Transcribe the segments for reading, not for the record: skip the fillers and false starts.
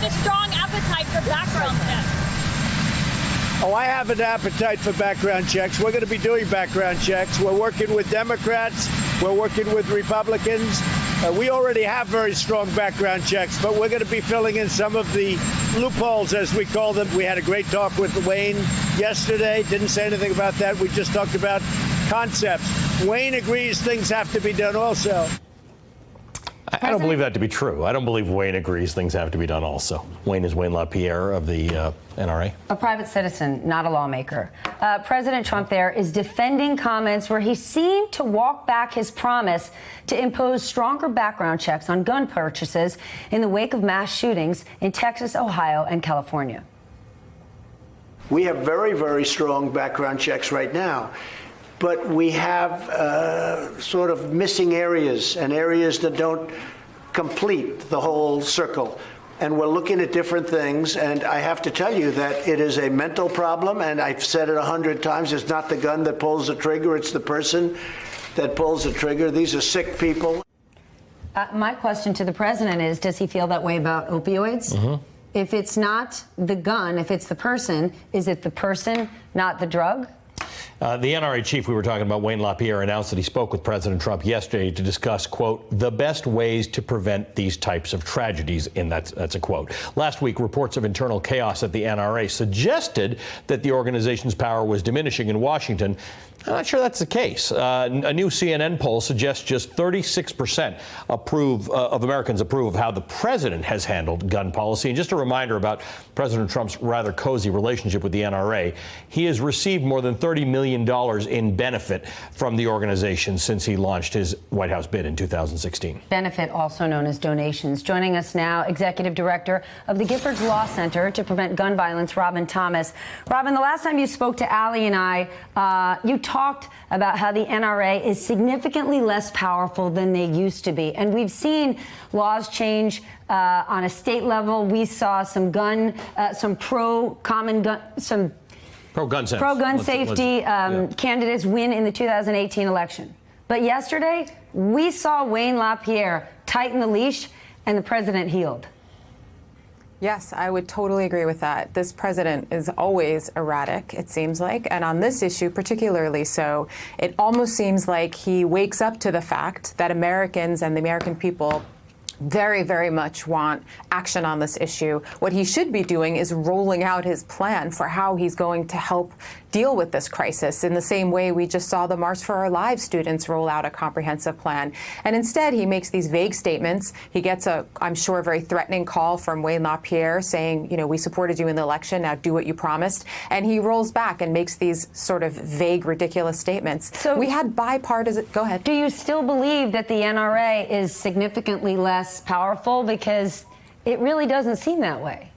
with a strong appetite for background checks. Oh, I have an appetite for background checks. We're going to be doing background checks. We're working with Democrats. We're working with Republicans. We already have very strong background checks, but we're going to be filling in some of the loopholes, as we call them. We had a great talk with Wayne yesterday. Didn't say anything about that. We just talked about concepts. Wayne agrees things have to be done also. I don't believe that to be true. I don't believe Wayne agrees things have to be done also. Wayne is Wayne LaPierre of the NRA. A private citizen, not a lawmaker. President Trump there is defending comments where he seemed to walk back his promise to impose stronger background checks on gun purchases in the wake of mass shootings in Texas, Ohio, and California. We have very, very strong background checks right now. But we have sort of missing areas and areas that don't complete the whole circle. And we're looking at different things. And I have to tell you that it is a mental problem. And I've said it 100 times. It's not the gun that pulls the trigger. It's the person that pulls the trigger. These are sick people. My question to the president is, does he feel that way about opioids? Mm-hmm. If it's not the gun, if it's the person, is it the person, not the drug? The NRA chief we were talking about, Wayne LaPierre, announced that he spoke with President Trump yesterday to discuss, quote, the best ways to prevent these types of tragedies. And that's a quote. Last week, reports of internal chaos at the NRA suggested that the organization's power was diminishing in Washington. I'm not sure that's the case. A new CNN poll suggests just 36% of Americans approve of how the president has handled gun policy. And just a reminder about President Trump's rather cozy relationship with the NRA. He has received more than $30 million in benefit from the organization since he launched his White House bid in 2016. Benefit, also known as donations. Joining us now, Executive Director of the Giffords Law Center to Prevent Gun Violence, Robin Thomas. Robin, the last time you spoke to Ali and I, you talked about how the NRA is significantly less powerful than they used to be. And we've seen laws change on a state level. We saw some pro-gun safety candidates win in the 2018 election. But yesterday, we saw Wayne LaPierre tighten the leash and the president healed. Yes, I would totally agree with that. This president is always erratic, it seems like, and on this issue particularly so. It almost seems like he wakes up to the fact that Americans and the American people very, very much want action on this issue. What he should be doing is rolling out his plan for how he's going to help deal with this crisis in the same way we just saw the March for Our Lives students roll out a comprehensive plan. And instead, he makes these vague statements. He gets a, I'm sure, very threatening call from Wayne LaPierre saying, you know, we supported you in the election, now do what you promised. And he rolls back and makes these sort of vague, ridiculous statements. So we had bipartisan, go ahead. Do you still believe that the NRA is significantly less powerful? Because it really doesn't seem that way.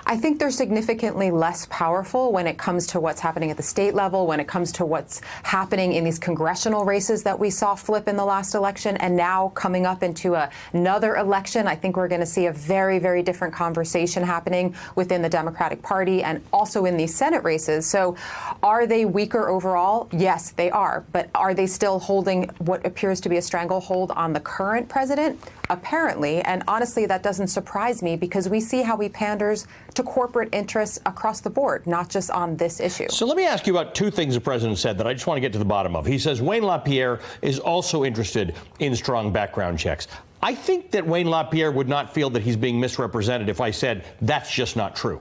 I think they're significantly less powerful when it comes to what's happening at the state level, when it comes to what's happening in these congressional races that we saw flip in the last election, and now coming up into another election. I think we're going to see a very, very different conversation happening within the Democratic Party and also in these Senate races. So are they weaker overall? Yes, they are. But are they still holding what appears to be a stranglehold on the current president? Apparently. And honestly, that doesn't surprise me because we see how he panders to corporate interests across the board, not just on this issue. So let me ask you about two things the president said that I just want to get to the bottom of. He says Wayne LaPierre is also interested in strong background checks. I think that Wayne LaPierre would not feel that he's being misrepresented if I said that's just not true.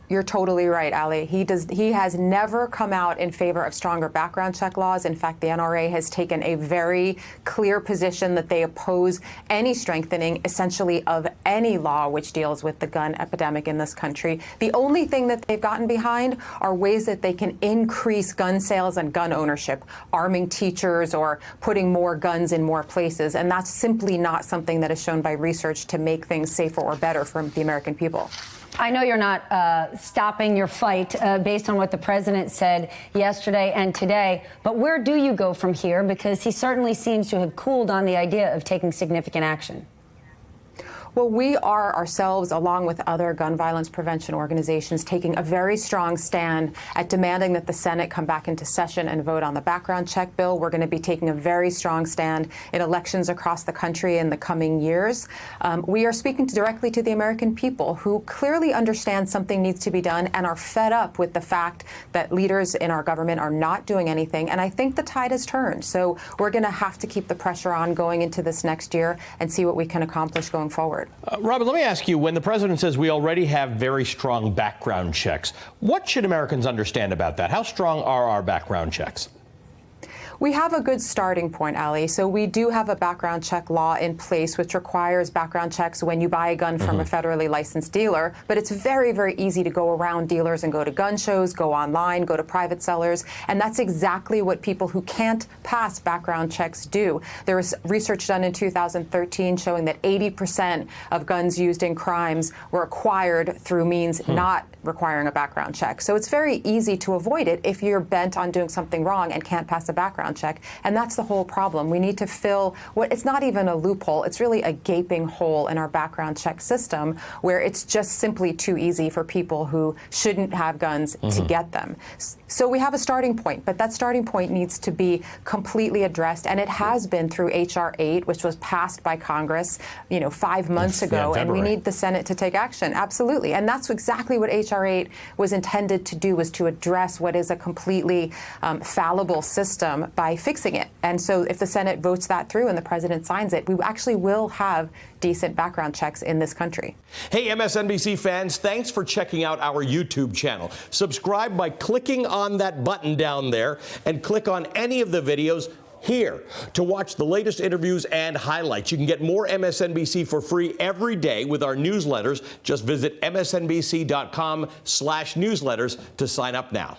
You're totally right, Ali. He has never come out in favor of stronger background check laws. In fact, the NRA has taken a very clear position that they oppose any strengthening, essentially, of any law which deals with the gun epidemic in this country. The only thing that they've gotten behind are ways that they can increase gun sales and gun ownership, arming teachers or putting more guns in more places. And that's simply not something that is shown by research to make things safer or better for the American people. I know you're not stopping your fight based on what the president said yesterday and today, but where do you go from here? Because he certainly seems to have cooled on the idea of taking significant action. Well, we are ourselves, along with other gun violence prevention organizations, taking a very strong stand at demanding that the Senate come back into session and vote on the background check bill. We're going to be taking a very strong stand in elections across the country in the coming years. We are speaking directly to the American people who clearly understand something needs to be done and are fed up with the fact that leaders in our government are not doing anything. And I think the tide has turned. So we're going to have to keep the pressure on going into this next year and see what we can accomplish going forward. Robin, let me ask you, when the president says we already have very strong background checks, what should Americans understand about that? How strong are our background checks? We have a good starting point, Ali. So we do have a background check law in place, which requires background checks when you buy a gun from a federally licensed dealer. But it's very, very easy to go around dealers and go to gun shows, go online, go to private sellers. And that's exactly what people who can't pass background checks do. There was research done in 2013 showing that 80% of guns used in crimes were acquired through means not requiring a background check. So it's very easy to avoid it if you're bent on doing something wrong and can't pass a background check. And that's the whole problem. We need to fill what it's not even a loophole. It's really a gaping hole in our background check system where it's just simply too easy for people who shouldn't have guns to get them. So we have a starting point, but that starting point needs to be completely addressed. And it has been through H.R. 8, which was passed by Congress, 5 months ago. And we need the Senate to take action. Absolutely. And that's exactly what H.R. 8 was intended to do, was to address what is a completely fallible system by fixing it. And so if the Senate votes that through and the president signs it, we actually will have decent background checks in this country. Hey, MSNBC fans, thanks for checking out our YouTube channel. Subscribe by clicking on that button down there and click on any of the videos here to watch the latest interviews and highlights. You can get more MSNBC for free every day with our newsletters. Just visit msnbc.com/newsletters to sign up now.